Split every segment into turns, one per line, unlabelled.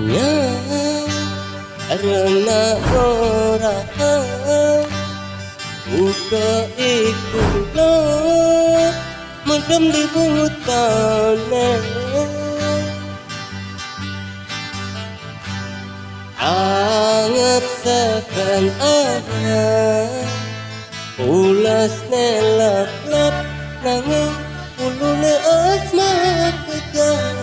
Nyang karena orang uga iku lo mendem di butane anget tekan anak ulas nelap-lap nanging ulune asmat pegang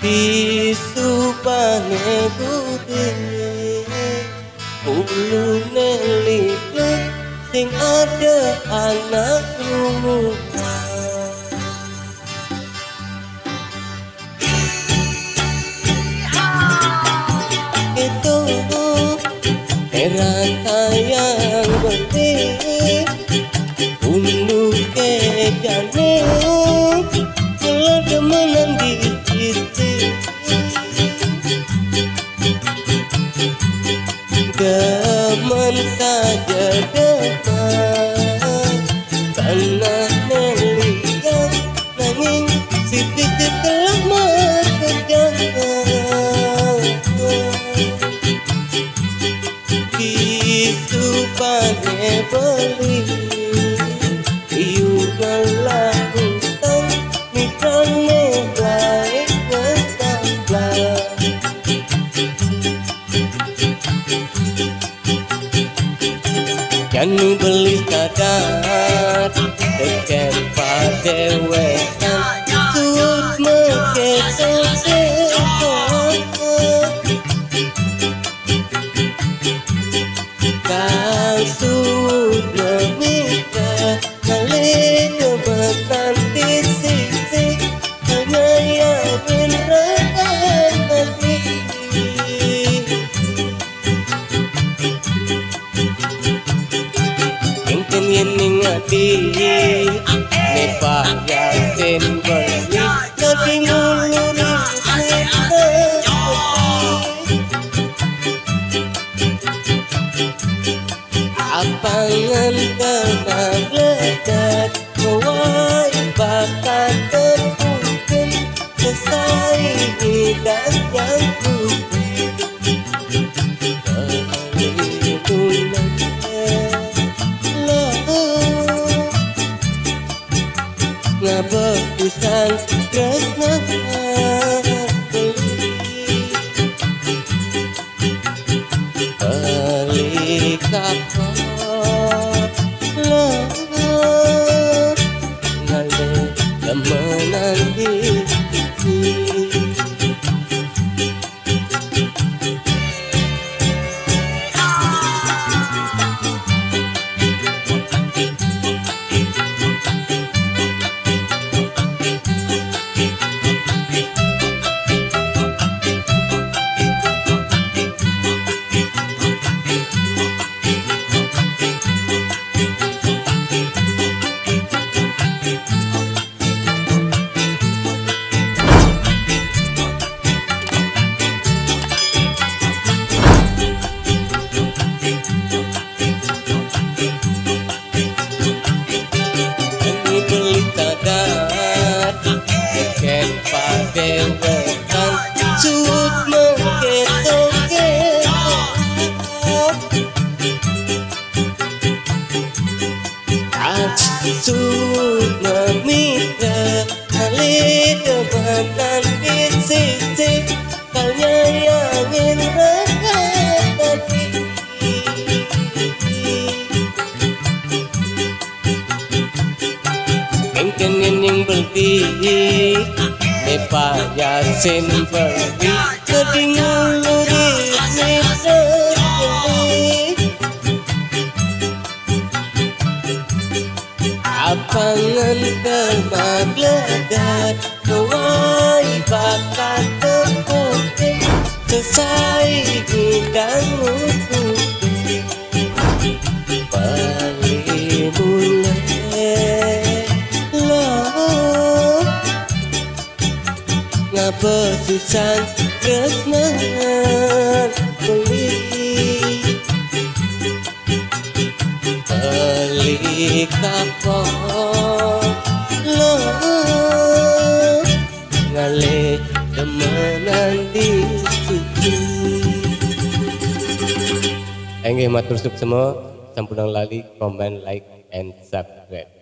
disupane putih ulune liplek sing ada anak rumah itu era tayang berdiri unduk ke jane kalau demenan di sisi demen saja demen tanah neliang nanging sidik telah bekerja disupane beli iu ngelakukan mikrone baik ngetambah jangan beli sadar teken padewekan tuut mekesok kang sudah nikah kali kebetan disik-sik hanya yang menerangkan hati mungkin yang ngati nepah yakin beli tapi nguluri apangan tenang ledak mewai bakat termungkin selesai hidup yang putih ngabepusan kresna beli kapal ngale temenan di padewekan sud mengketok sud memitra kali kebetan disik-sik kalinya yang ingin hati mungkin yang beli nepah yasin beli kedinguluri nisa apangan terbang ledak mewai bakat terputih selesai hidang putih balik mulai ngabesusan tresnan beli kapal matur suksema sampun lali comment like and subscribe.